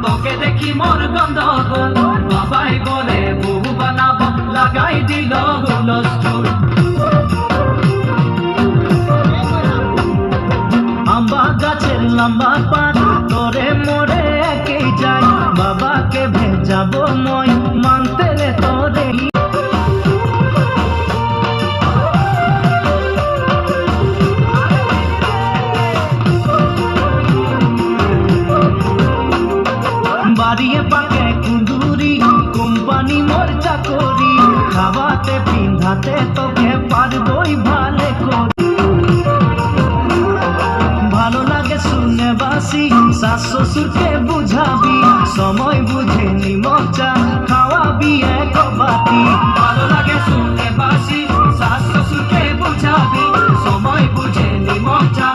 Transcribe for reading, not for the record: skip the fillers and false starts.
তোকে দেখি মোর গন্ধগোল, বাবাই বলে বহু বানাবো, লাগাই দিল হুলস্থুল। আম্বা গাছের লম্বা পাত তোরে মোরে একেই যাই, বাবাকে ভেজাবো মই মানতে রে তোরে। বাড়িয়ে পাকে কুন্দুরি কোম্পানি মোর চাকরি, খাওয়াতে পিন্ধাতে তোকে পারবই ভালো করে। ভালো লাগে শুনে বাসি শাশ শ্বশুরকে বুঝাবি, সময় বুঝে নিমক চা খাওয়াবি এক বাটি। ভালো লাগে শুনে বাসি শাশ শ্বশুরকে বুঝাবি, সময় বুঝে নিমক চা